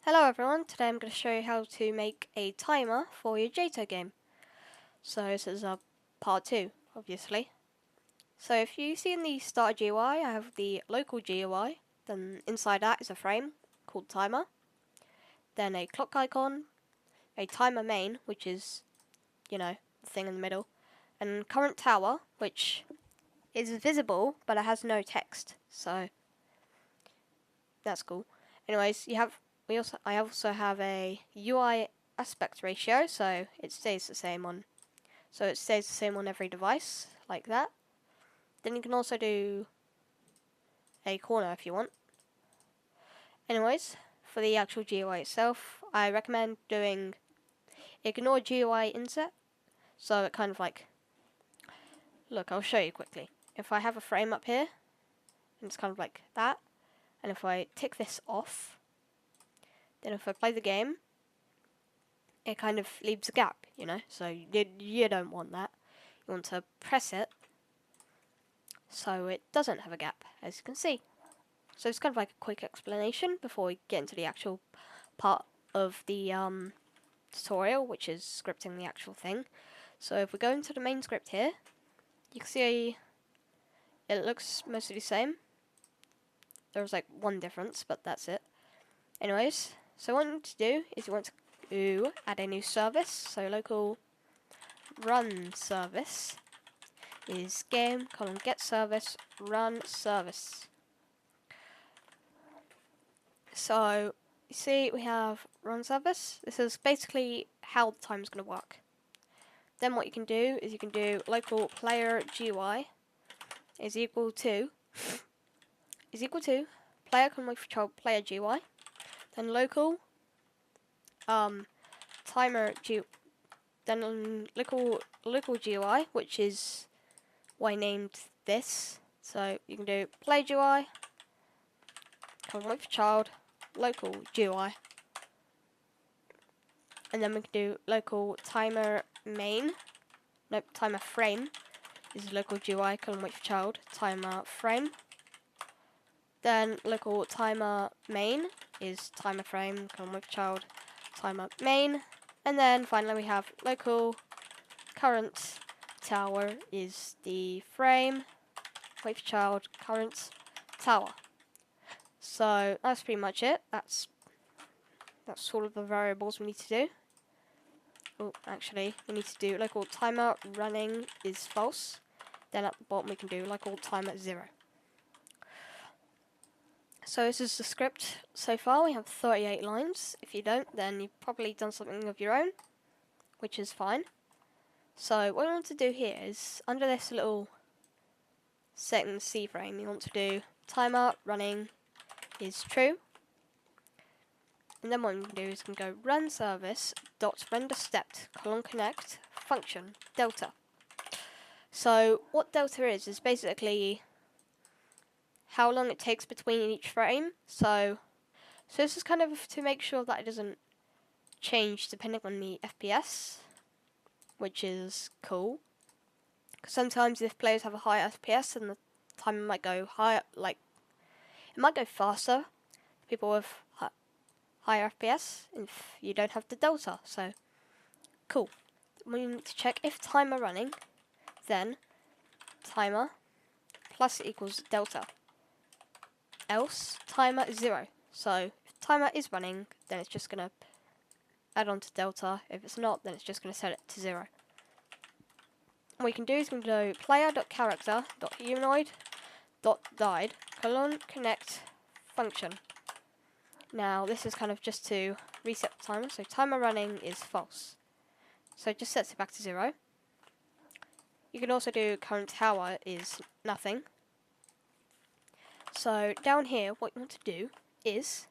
Hello everyone, today I'm going to show you how to make a timer for your JToH game. So this is part 2, obviously. So if you see in the start GUI, I have the local GUI, then inside that is a frame called timer, then a clock icon, a timer main, which is, the thing in the middle, and current tower, which is visible, but it has no text, so that's cool. Anyways, I also have a UI aspect ratio, so it stays the same on every device, like that. Then you can also do a corner if you want. Anyways, for the actual GUI itself, I recommend doing ignore GUI inset, so it kind of like, look, I'll show you quickly. If I have a frame up here, and it's kind of like that, and if I tick this off, then if I play the game, it kind of leaves a gap, so you don't want that. You want to press it so it doesn't have a gap, as you can see. So it's kind of like a quick explanation before we get into the actual part of the tutorial, which is scripting the actual thing. So if we go into the main script here, you can see it looks mostly the same. There's like one difference, but that's it. Anyways, so what you want to do is you want to add a new service. So local run service is game : get service run service. So you see we have run service. This is basically how the time's going to work. Then what you can do is you can do local player GUI is equal to player control player GUI. Then local timer G. Then local GUI, which is why I named this. So you can do play GUI, child, local GUI, and then we can do local timer main. Nope, timer frame is local GUI, child, timer frame. Then local timer main is timer frame, child, timer main. And then finally we have local current tower is the frame, child, current tower. So that's pretty much it. That's all of the variables we need to do. Oh, actually, we need to do local timer running is false. Then at the bottom we can do local timer 0. So this is the script so far. We have 38 lines. If you don't, then you've probably done something of your own, which is fine. So what we want to do here is, under this little second C frame, you want to do timer running is true. And then what you can do is you can go run service dot render stepped connect function delta. So what delta is basically how long it takes between each frame. So this is kind of to make sure that it doesn't change depending on the FPS, which is cool. Because sometimes if players have a higher FPS, then the timer might go higher, like it might go faster. People with higher FPS if you don't have the delta. So cool. We need to check if timer running, then timer plus equals delta. Else timer is 0. So if timer is running, then it's just gonna add on to delta. If it's not, then it's just gonna set it to 0. What you can do is you can do player.character.humanoid.died connect function. Now this is kind of just to reset the timer. So timer running is false. So it just sets it back to 0. You can also do current tower is nothing. So down here, what you want to do is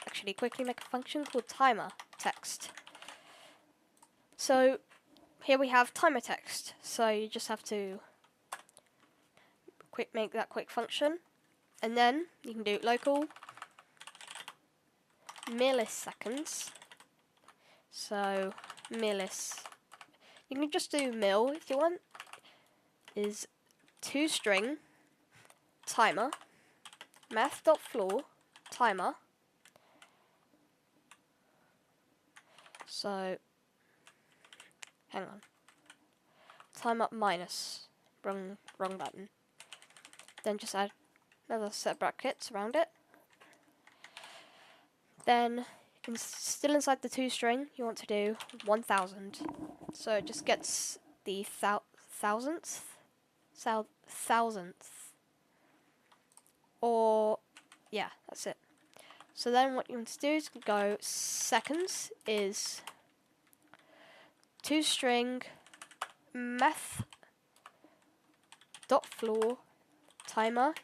actually quickly make a function called timer text. So here we have timer text. So you just have to make that quick function, and then you can do local milliseconds. So you can just do mil if you want, is toString timer math.floor timer So, hang on. Time up minus. Wrong button. Then just add another set of brackets around it. Then, still inside the to string, you want to do 1000. So it just gets the thousandth. Or, yeah, that's it. So then what you want to do is go seconds is to string math dot floor timer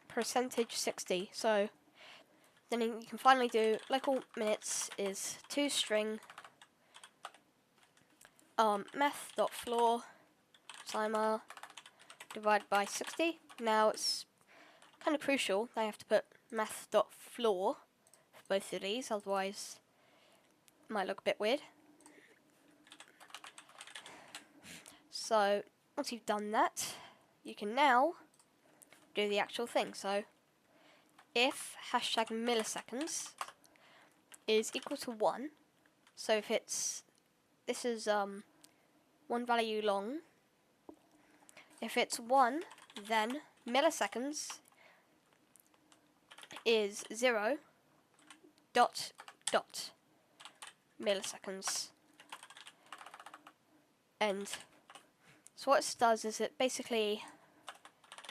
percentage 60. So then you can finally do local minutes is to string math dot floor timer divided by 60. Now it's kind of crucial that I have to put math dot floor for both of these, otherwise it might look a bit weird. So once you've done that, you can now do the actual thing. So if hashtag milliseconds is equal to 1, so if this is one value long, if it's 1, then milliseconds is 0 dot dot milliseconds. And so what it does is it basically,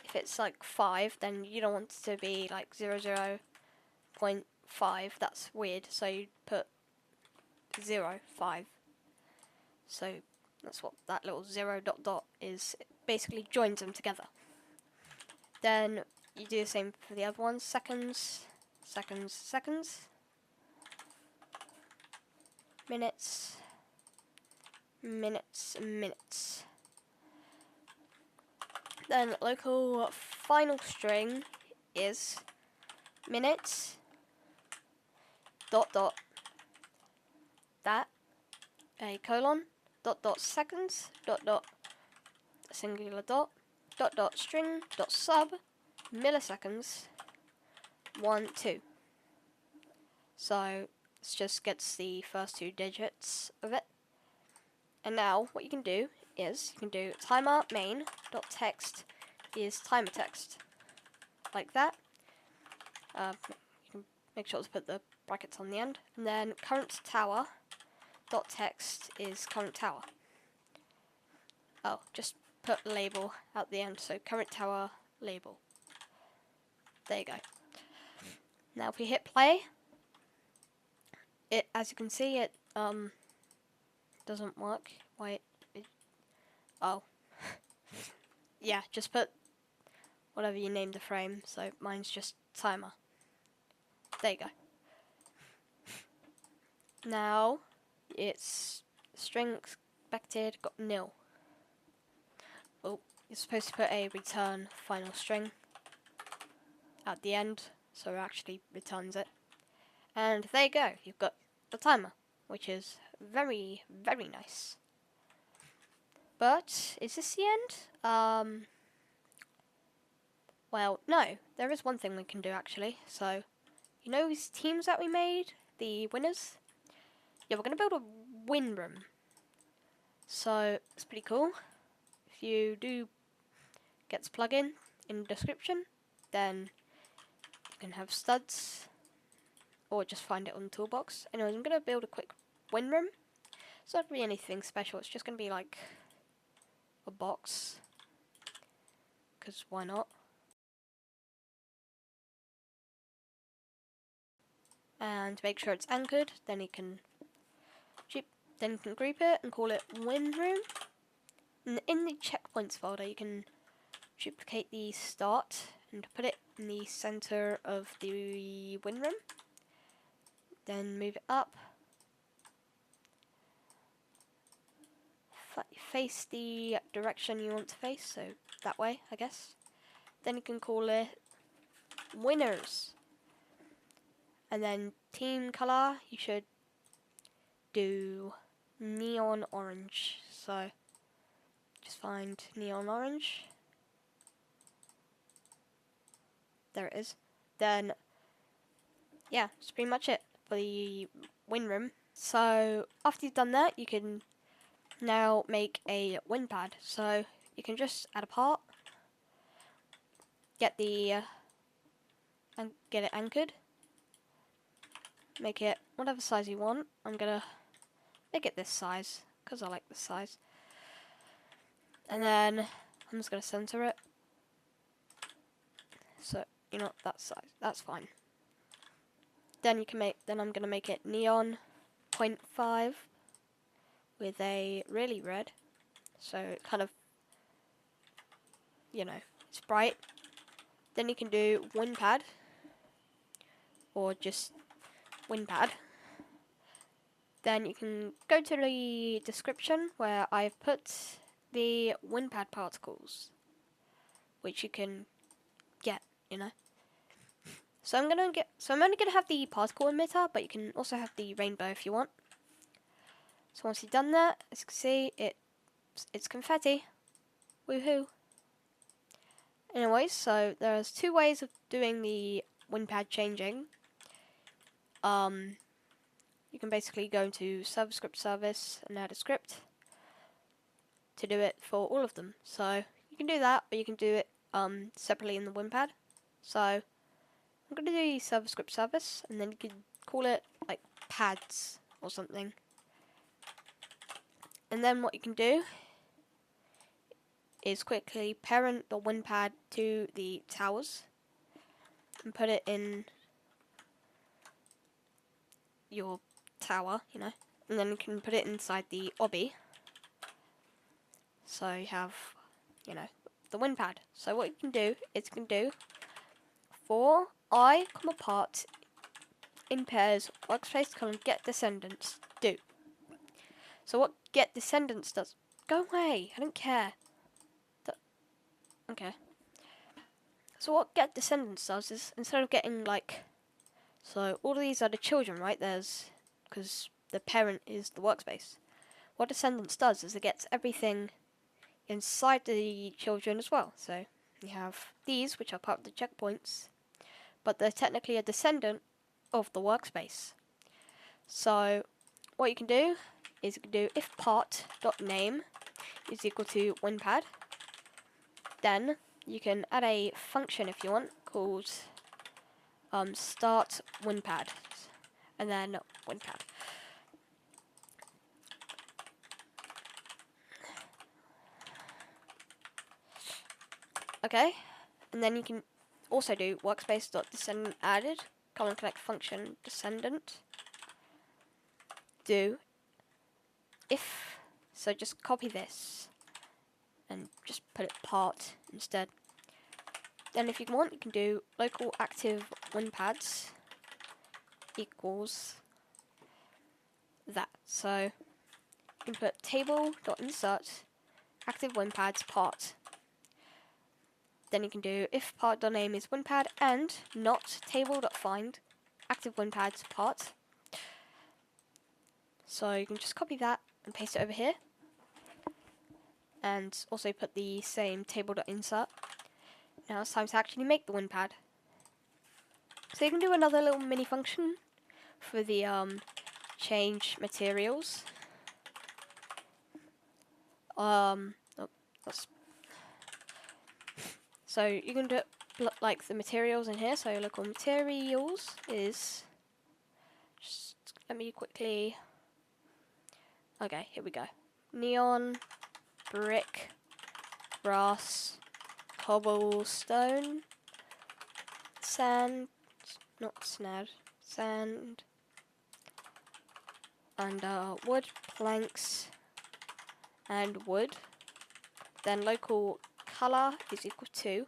if it's like 5, then you don't want it to be like 0.5. That's weird. So you put 0.5. So that's what that little 0 dot dot is. It basically joins them together. Then you do the same for the other ones. Seconds, seconds, seconds. Minutes, minutes, minutes. Then local final string is minutes dot dot that a colon dot dot seconds dot dot singular dot dot dot string dot sub milliseconds 1 2. So this just gets the first 2 digits of it. And now what you can do is you can do timer main dot text is timer text, like that. You can make sure to put the brackets on the end, and then current tower dot text is current tower. Oh, just put label at the end, so current tower label. There you go. Now if we hit play, it, as you can see, it doesn't work. Why oh. Yeah, just put whatever you named the frame, so mine's just timer. There you go. Now it's string expected got nil. Oh, you're supposed to put a return final string at the end, so it actually returns it. And there you go, you've got the timer, which is very, very nice. But is this the end? Well, no, there is one thing we can do actually. So, you know these teams that we made, the winners? Yeah, we're going to build a win room. So, it's pretty cool. If you do get the plugin in the description, then you can have studs, or just find it on the toolbox. Anyways, I'm going to build a quick win room. It's not going to be anything special, it's just going to be like a box, because why not? And make sure it's anchored, then you can group it and call it win room. And in the checkpoints folder, you can duplicate the start and put it in the center of the win room. Then move it up, face the direction you want to face, so that way, I guess. Then you can call it winners. And then team color, you should do neon orange. So just find neon orange. There it is. Then yeah, that's pretty much it for the win room. So after you've done that, you can now make a Winpad. So you can just add a part, get the and get it anchored, make it whatever size you want. I'm gonna make it this size because I like this size, and then I'm just gonna center it. So you know that size, that's fine. Then you can make. Then I'm gonna make it neon 0.5 with a really red, so it kind of, you know, it's bright. Then you can do Winpad or just Winpad. Then you can go to the description where I've put the Winpad particles, which you can get, you know. So I'm only gonna have the particle emitter, but you can also have the rainbow if you want. So once you've done that, as you can see, it's confetti. Woohoo! Anyways, so there's two ways of doing the Winpad changing. You can basically go into server script service and add a script to do it for all of them. So you can do that, or you can do it separately in the Winpad. So I'm going to do the server script service, and then you can call it like pads or something. And then what you can do is quickly parent the Winpad to the towers and put it in your tower, you know, and then you can put it inside the obby. So you have, you know, the Winpad. So what you can do is you can do for I, part in pairs workspace colon get descendants do. So what get descendants does? Go away! I don't care. Okay. So what get descendants does is instead of getting like, so all of these are the children, right? There's because the parent is the workspace. What descendants does is it gets everything inside the children as well. So you have these, which are part of the checkpoints, but they're technically a descendant of the workspace. So what you can do is you can do if part.name is equal to Winpad. Then you can add a function if you want called start Winpad, and then Winpad. Okay, and then you can also do workspace.descendant added, colon connect function descendant, do if, so just copy this and just put it part instead. Then if you want, you can do local active Winpads equals that. So you can put table.insert active Winpads part. Then you can do if part.name is Winpad and not table.find active Winpads part. So you can just copy that and paste it over here. And also put the same table.insert. Now it's time to actually make the Winpad. So you can do another little mini function for the change materials. So you can do it like the materials in here. So local materials is, just let me quickly, okay, here we go. Neon, brick, grass, cobblestone, sand, not snad, sand, and wood, planks, and wood. Then local color is equal to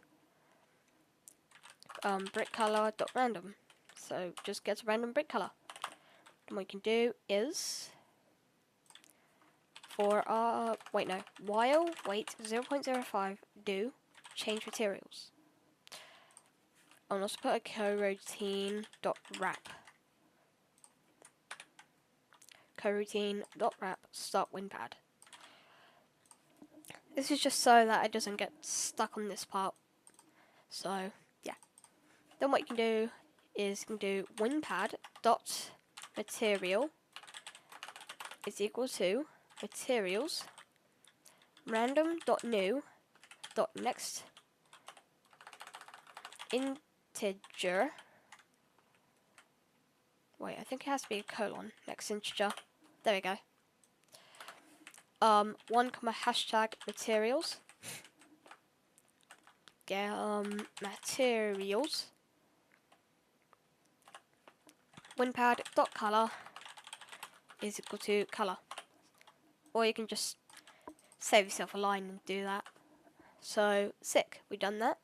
brick color dot random. So just gets a random brick color. And what you can do is for while 0.05 do change materials. I'll also put a coroutine.wrap. Coroutine.wrap start Winpad. This is just so that it doesn't get stuck on this part. So yeah. Then what you can do is you can do Winpad.material is equal to materials random.new.next integer. Wait, I think it has to be a colon. Next integer. There we go. 1, hashtag materials. Materials. Winpad.color is equal to color. Or you can just save yourself a line and do that. So, sick. We've done that.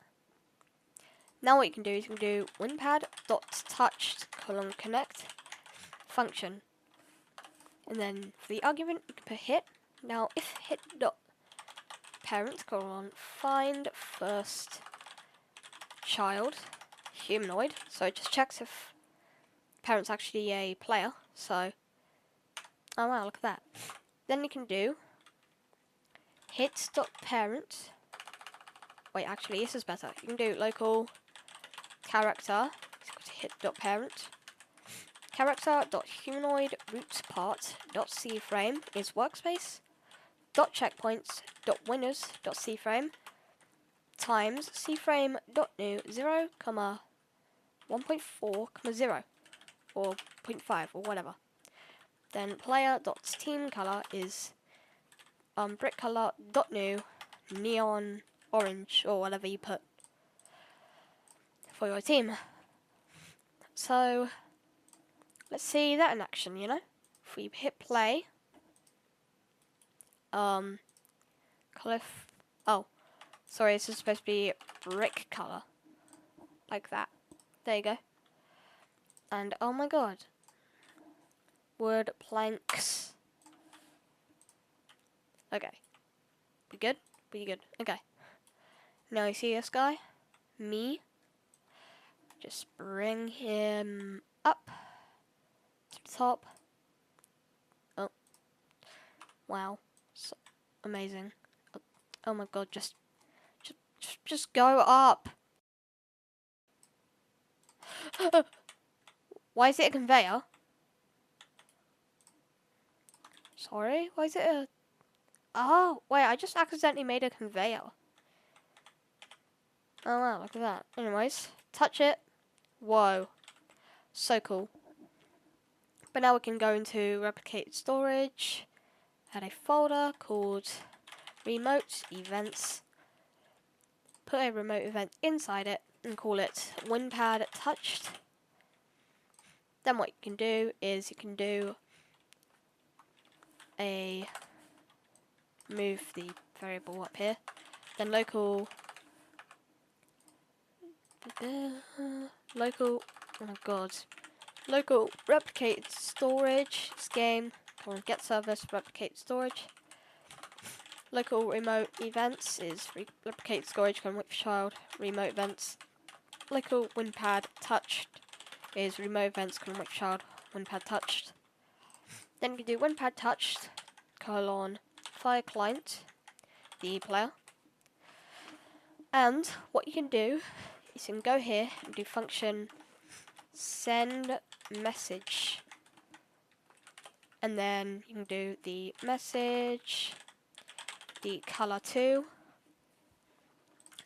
Now what you can do is you can do winpad.touched::connect function. And then for the argument, you can put hit. Now, if hit.parent: find first child humanoid. So it just checks if parent's actually a player. So, oh wow, look at that. Then you can do hit.parent. Wait, actually, this is better. You can do local character is equal to hit.parent. Character.humanoid root_part.cframe is workspace. .checkpoints.winners.cframe times cframe.new 0, 1.4, 0 or 0.5 or whatever. Then player.teamColor is brickcolor.new neon orange or whatever you put for your team. So let's see that in action, you know? If we hit play, color, oh, sorry, this is supposed to be brick color, like that. There you go. And oh my god, word planks. Okay, we good? We good? Okay. Now you see this guy, me. Just bring him up to the top. Oh, wow, so amazing. Oh my god, just go up. Why is it a conveyor? Sorry, why is it a... Oh, wait, I just accidentally made a conveyor. Oh wow, look at that. Anyways, touch it. Whoa, so cool. But now we can go into replicate storage, add a folder called remote events, put a remote event inside it and call it Winpad touched. Then what you can do is you can do a move the variable up here, then local oh my god, local replicate storage, this game, come on, get service, replicate storage. Local remote events is replicate storage, come with child, remote events. Local Winpad touched is remote events, come with child, Winpad touched. Then you can do Winpad touched, fire client, the player. And what you can do is you can go here and do function send message. And then you can do the message, the color 2.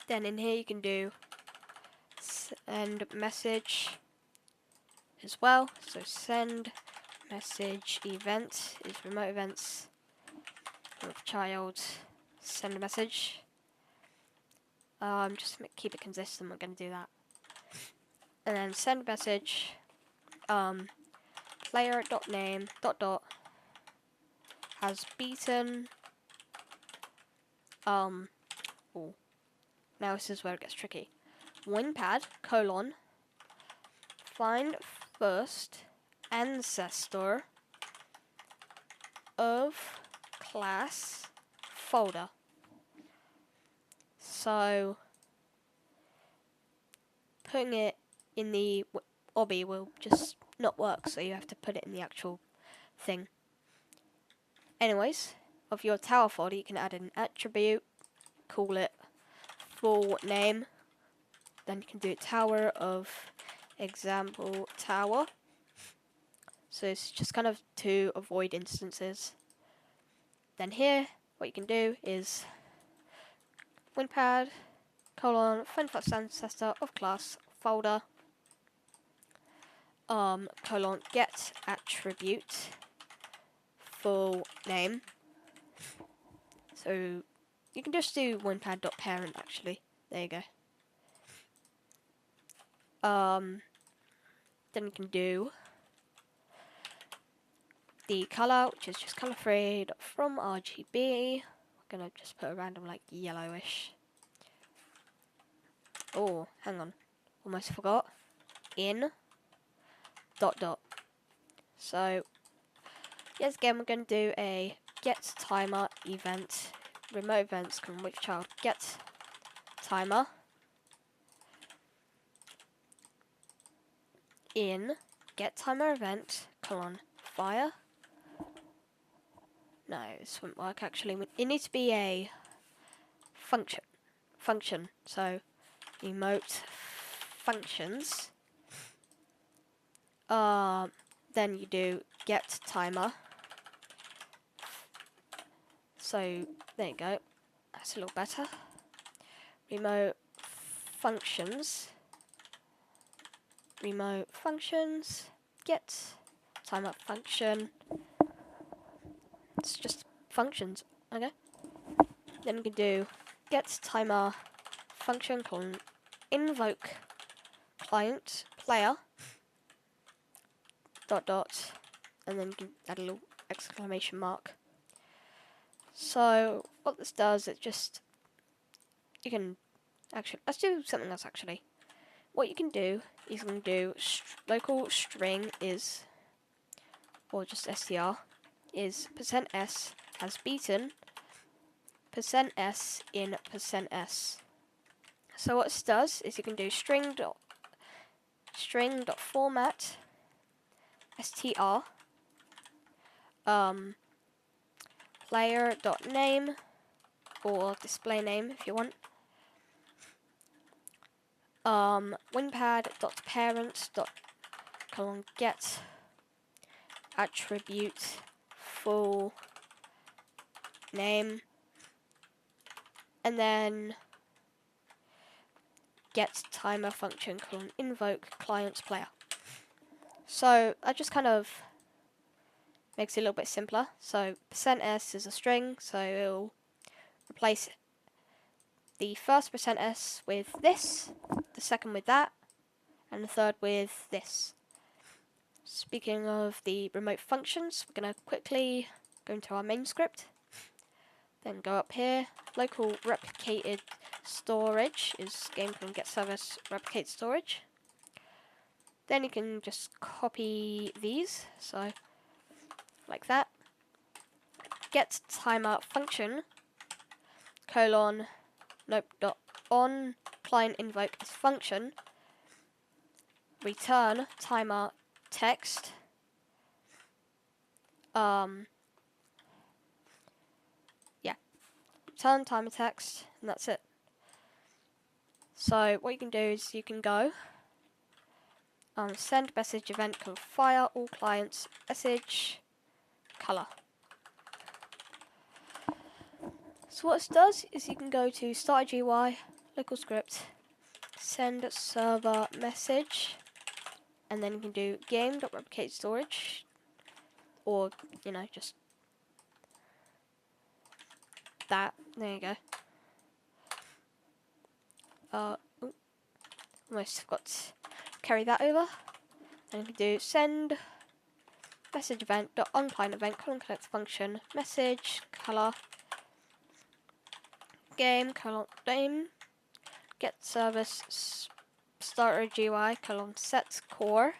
Then in here you can do send message as well. So send message event is remote events with child, send a message. Just to keep it consistent, we're going to do that. And then send message, player.name, ... has beaten, oh, now this is where it gets tricky. Winpad, find first ancestor of class folder. So putting it in the obby will just not work, so you have to put it in the actual thing. Anyways, of your tower folder you can add an attribute, call it full name, then you can do tower of example tower. So it's just kind of to avoid instances. Then here, what you can do is Winpad find first ancestor of class folder get attribute full name. So you can just do winpad.parent actually. There you go. Then you can do the color, which is just color free from RGB. I'm gonna just put a random like yellowish. Oh, hang on, almost forgot. In dot dot. So yes, again we're going to do a get timer event. Remote events can with child get timer in get timer event fire. No, this wouldn't work actually. It needs to be a function. So remote functions. Then you do get timer. So there you go. That's a little better. Remote functions. Get timer function. It's just functions. Okay. Then you can do get timer function invoke client player dot dot, and then you can add a little exclamation mark. So what this does, it just, you can actually, let's do something else actually. What you can do is you can do local string is, or just str, is %s has beaten %s in %s. So what this does is you can do string dot format str player dot name or display name if you want. Winpad dot parent dot get attribute full name, and then get timer function invoke client player. So that just kind of makes it a little bit simpler. So %s is a string, so it'll replace the first %s with this, the second with that, and the third with this. Speaking of the remote functions, we're going to quickly go into our main script, then go up here, local replicated storage is game from get service replicate storage. Then you can just copy these, so like that. Get timer function dot on client invoke is function, return timer text, return timer text, and that's it. So what you can do is you can go send message event fire all clients message color. So what this does is you can go to start a GUI, local script, send server message, and then you can do game.replicate storage, or just that. There you go. Almost forgot to carry that over. And you can do send message event dot on client event collect function message color game name get service starter GUI set core.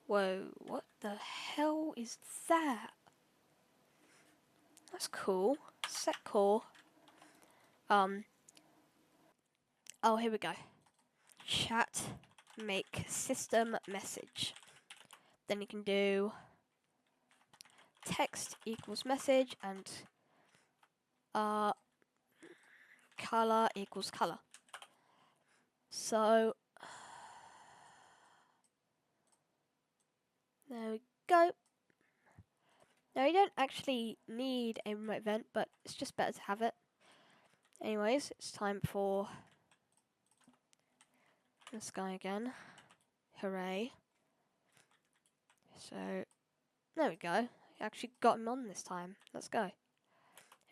Whoa, what the hell is that? That's cool. Set core. Oh, here we go. Chat make system message. Then you can do text equals message and color equals color. So There we go. Now you don't actually need a remote vent, but it's just better to have it. Anyways, it's time for this guy again. Hooray. So, there we go. I actually got him on this time. Let's go.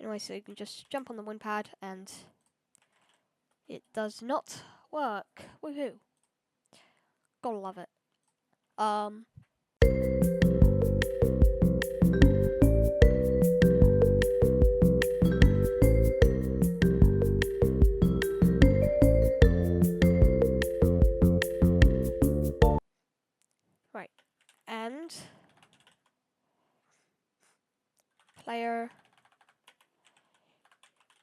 Anyway, so you can just jump on the Winpad and it does not work. Woohoo. Gotta love it. Right. And player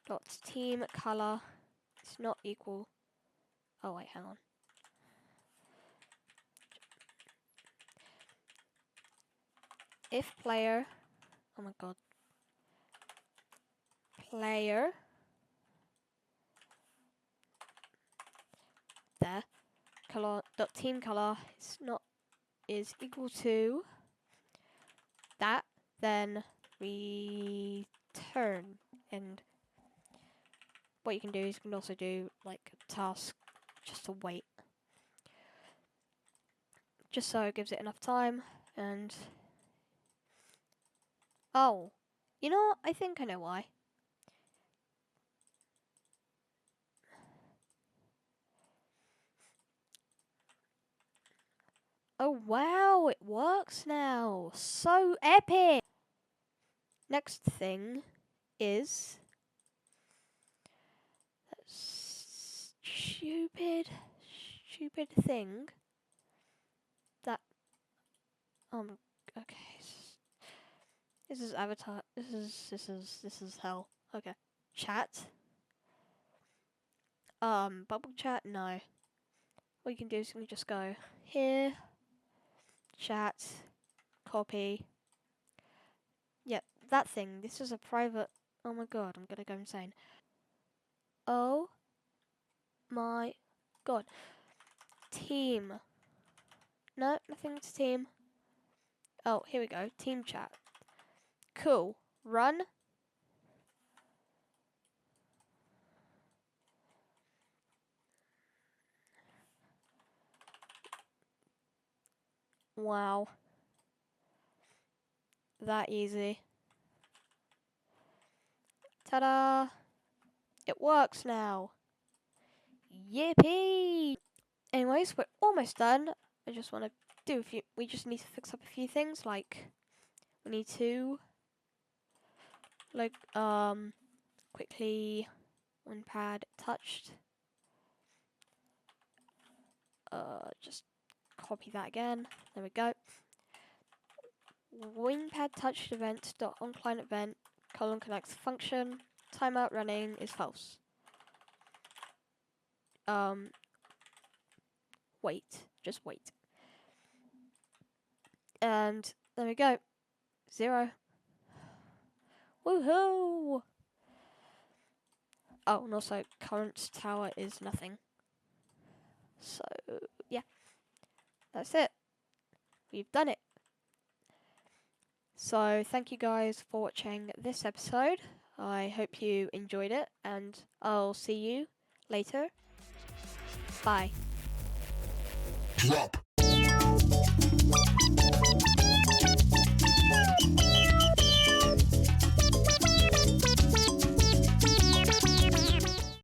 dot team color is not equal. Oh wait, hang on. If player, oh my god, player there color dot team color is equal to that, then return. And what you can do is you can also do like a task just to wait, just so it gives it enough time. And oh, you know what? I think I know why. Oh wow, it works now. So epic. Next thing is that stupid thing that okay. This is avatar. This is hell. Okay. Chat. Bubble chat. No. What you can do is you can just go here. Chat. Copy. Yep, that thing. This is a private. Oh my god, I'm gonna go insane. Oh my god. Team. No, nothing to team. Oh, here we go. Team chat. Cool. Run. Wow. That easy. Ta-da! It works now. Yippee! Anyways, we're almost done. I just want to do a few. We just need to fix up a few things, like we need to quickly Winpad touched. Just copy that again. There we go. Winpad touched event dot on client event colon connects function. Timeout running is false. Wait, just wait. And there we go. 0. Woohoo! Oh, and also current tower is nothing. So yeah, that's it. We've done it. So thank you guys for watching this episode. I hope you enjoyed it, and I'll see you later. Bye. Drop.